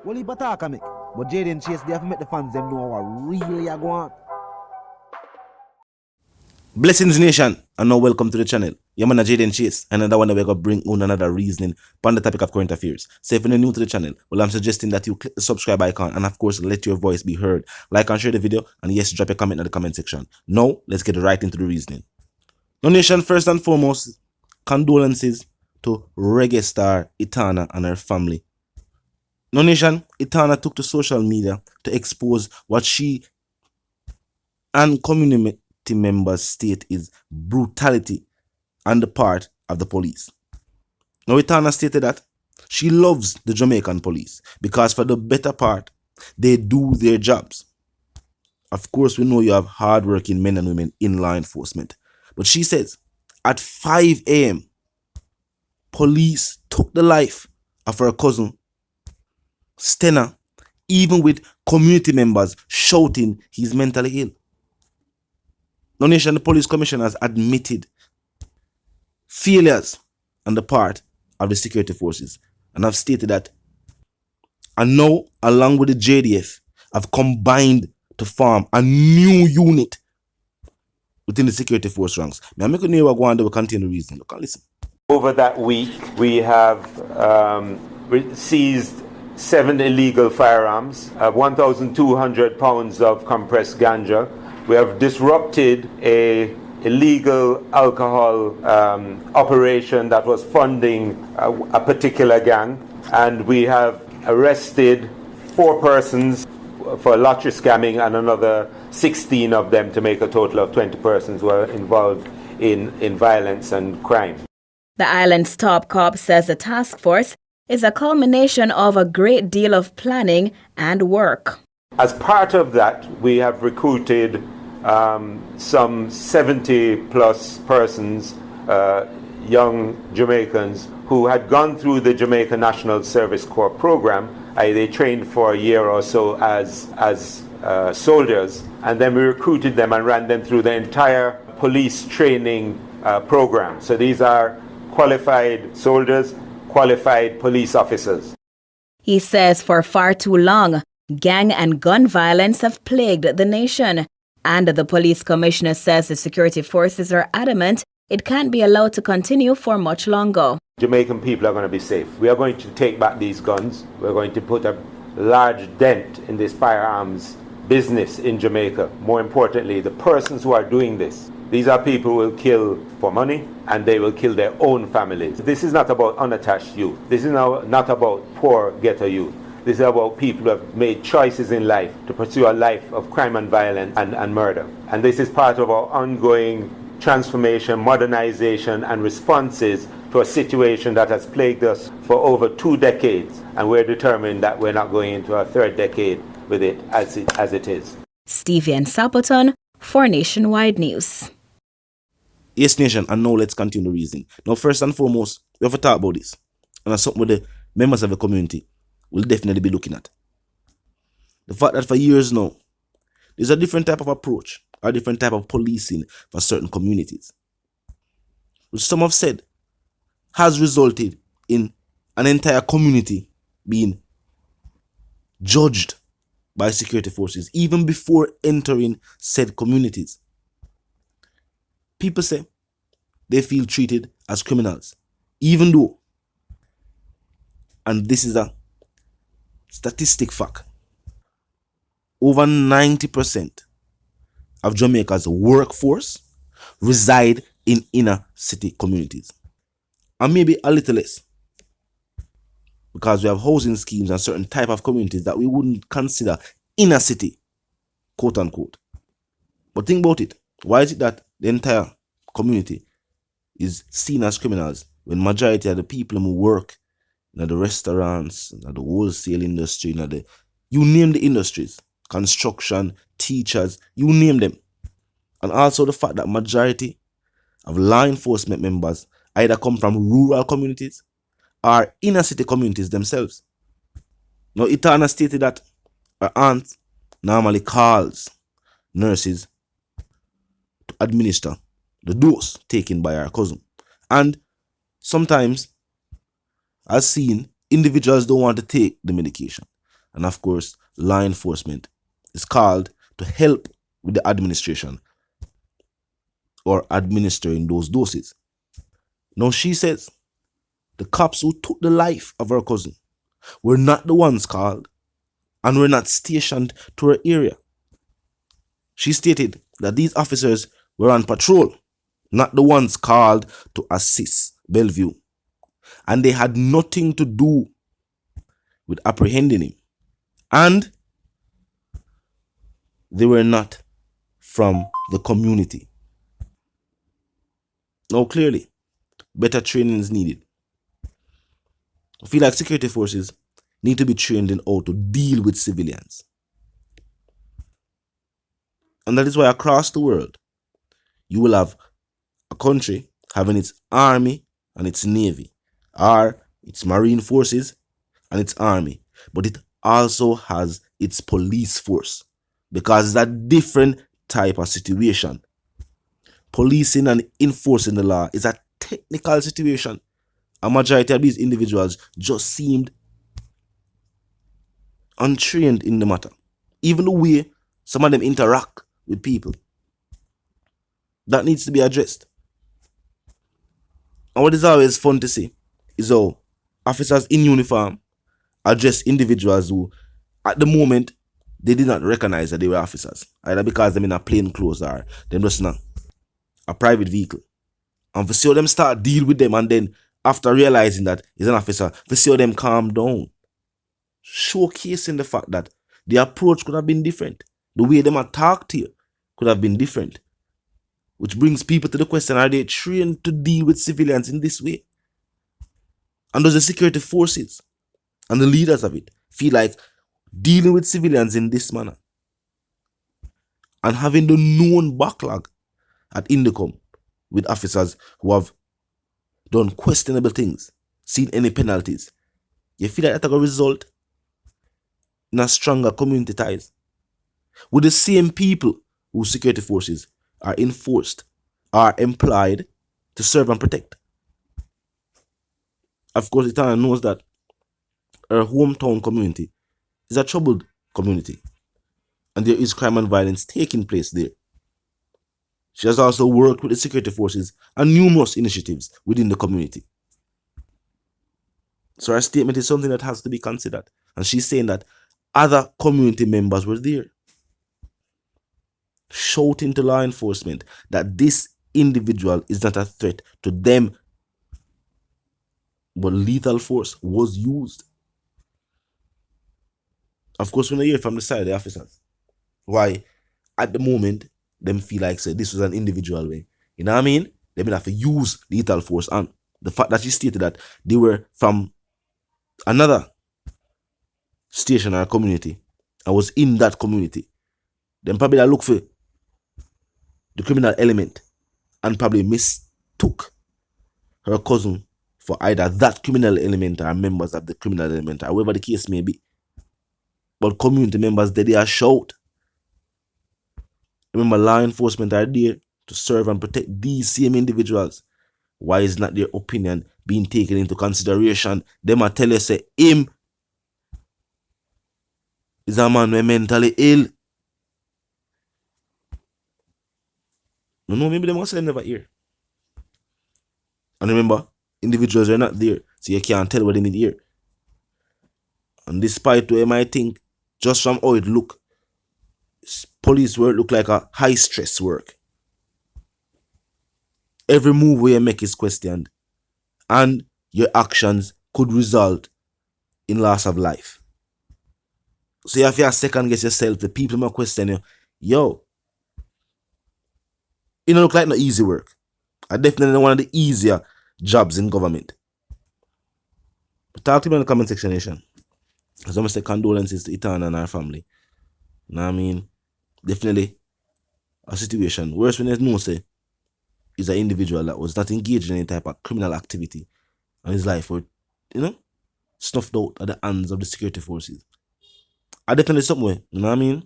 Well, he attack me. But Jaden Chase, they have to make the fans them know what really are going on. Blessings Nation, and now welcome to the channel. I'm Jaden Chase, and another one that we're going to bring on another reasoning on the topic of current affairs. So if you're new to the channel, well, I'm suggesting that you click the subscribe icon and of course let your voice be heard. Like and share the video, and yes, drop a comment in the comment section. Now, let's get right into the reasoning. Now Nation, first and foremost, condolences to reggae star Etana and her family. Now Nation, Etana took to social media to expose what she and community members state is brutality on the part of the police. Now Etana stated that she loves the Jamaican police because for the better part, they do their jobs. Of course, we know you have hardworking men and women in law enforcement. But she says, at 5 a.m., police took the life of her cousin, Stena, even with community members shouting he's mentally ill. Now Nation, the police commissioner has admitted failures on the part of the security forces and have stated that, and now along with the JDF have combined to form a new unit within the security force ranks. Now I'm making you go on to continue the reason. Look and listen. Over that week, we have seized 7 illegal firearms, 1,200 pounds of compressed ganja. We have disrupted a illegal alcohol operation that was funding a particular gang, and we have arrested 4 persons for lottery scamming and another 16 of them to make a total of 20 persons who are involved in violence and crime. The island's top cop says the task force is a culmination of a great deal of planning and work. As part of that, we have recruited some 70 plus persons, young Jamaicans, who had gone through the Jamaican National Service Corps program. They trained for a year or so as soldiers, and then we recruited them and ran them through the entire police training program. So these are qualified soldiers, qualified police officers. He says for far too long, gang and gun violence have plagued the nation. And the police commissioner says the security forces are adamant it can't be allowed to continue for much longer. Jamaican people are going to be safe. We are going to take back these guns. We're going to put a large dent in this firearms business in Jamaica. More importantly, the persons who are doing this, these are people who will kill for money and they will kill their own families. This is not about unattached youth. This is not about poor ghetto youth. This is about people who have made choices in life to pursue a life of crime and violence and murder. And this is part of our ongoing transformation, modernization, and responses to a situation that has plagued us for over 2 decades. And we're determined that we're not going into a 3rd decade with it as it is. Stephen Sapperton for Nationwide News. Yes, Nation, and now let's continue the reasoning. Now, first and foremost, we have to talk about this. And that's something with the members of the community will definitely be looking at. The fact that for years now, there's a different type of approach, a different type of policing for certain communities, which some have said has resulted in an entire community being judged by security forces even before entering said communities. People say they feel treated as criminals, even though, and this is a statistic fact, over 90% of Jamaica's workforce reside in inner city communities, and maybe a little less because we have housing schemes and certain type of communities that we wouldn't consider inner city, quote unquote. But think about it. Why is it that the entire community is seen as criminals when majority of the people who work in the restaurants, in the wholesale industry, you name the industries, construction, teachers, you name them. And also the fact that majority of law enforcement members either come from rural communities or inner city communities themselves. Now, Etana stated that her aunt normally calls nurses to administer the dose taken by her cousin. And sometimes, as seen, individuals don't want to take the medication. and of course law enforcement is called to help with the administration or administering those doses. Now she says the cops who took the life of her cousin were not the ones called and were not stationed to her area. She stated that these officers were on patrol, not the ones called to assist Bellevue, and they had nothing to do with apprehending him, and they were not from the community. Now clearly, better training is needed. I feel like security forces need to be trained in how to deal with civilians. And that is why across the world, you will have a country having its army and its navy, or its marine forces and its army, but it also has its police force, because it's a different type of situation. Policing and enforcing the law is a technical situation. A majority of these individuals just seemed untrained in the matter. Even the way some of them interact with people, that needs to be addressed. And what is always fun to see is how officers in uniform address individuals who, at the moment, they did not recognize that they were officers, either because them in a plain clothes or them just in a private vehicle. And for see how them start deal with them, and then after realizing that he's an officer, for see how them calm down, showcasing the fact that the approach could have been different. The way them attack to you could have been different. Which brings people to the question, are they trained to deal with civilians in this way? And does the security forces and the leaders of it feel like dealing with civilians in this manner and having the known backlog at Indicom with officers who have done questionable things, seen any penalties, you feel like that's going to result in a stronger community ties with the same people whose security forces are enforced, are employed to serve and protect? Of course, Etana knows that her hometown community is a troubled community, and there is crime and violence taking place there. She has also worked with the security forces and numerous initiatives within the community. So her statement is something that has to be considered. And she's saying that other community members were there, shouting to law enforcement that this individual is not a threat to them, but lethal force was used. Of course, when I hear from the side of the officers, why at the moment them feel like say this was an individual way. You know what I mean? They may have to use lethal force, and the fact that she stated that they were from another station or community and was in that community, then probably I look for the criminal element and probably mistook her cousin for either that criminal element or members of the criminal element, or whatever the case may be. But community members, they are shout. Remember, law enforcement are there to serve and protect these same individuals. Why is not their opinion being taken into consideration? Them a tell you say him is a man who mentally ill. No, maybe they must have never hear. And remember, individuals are not there, so you can't tell what they need to hear. And despite what you might think, just from how it look, police work look like a high stress work. Every move where you make is questioned, and your actions could result in loss of life. So you have to second guess yourself. The people might question you, yo, it don't look like no easy work. I definitely one of the easier jobs in government. But talk to me in the comment section, nation. As I must say condolences to Etana and her family. You know what I mean? Definitely a situation. Worse when there's no say is an individual that was not engaged in any type of criminal activity and his life were, snuffed out at the hands of the security forces. I definitely somewhere, you know what I mean?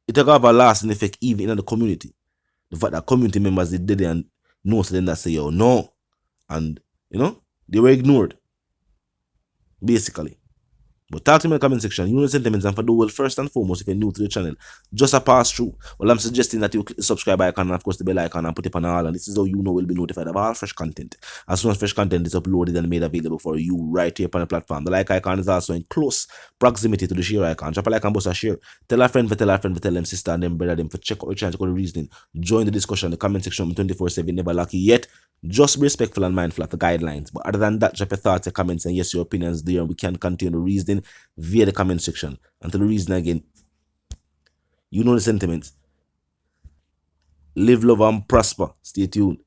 It will have a lasting effect even in the community. The fact that community members did it and know to them that say, yo, no. And, they were ignored. Basically. But talk to me in the comment section. You know the sentiments, and for the world, first and foremost, if you're new to the channel, just a pass through. Well, I'm suggesting that you click the subscribe icon and of course the bell icon and put it on all, and this is how you know we'll be notified of all fresh content. As soon as fresh content is uploaded and made available for you right here on the platform. The like icon is also in close proximity to the share icon. Drop a like and bust a share. Tell a friend, tell them sister and them brother them for check out your channel, check out the reasoning. Join the discussion in the comment section 24/7, never lucky yet. Just be respectful and mindful of the guidelines. But other than that, drop your thoughts, your comments, and yes, your opinions there, and we can continue the reasoning via the comment section. Until the reason again, you know the sentiments. Live, love, and prosper. Stay tuned.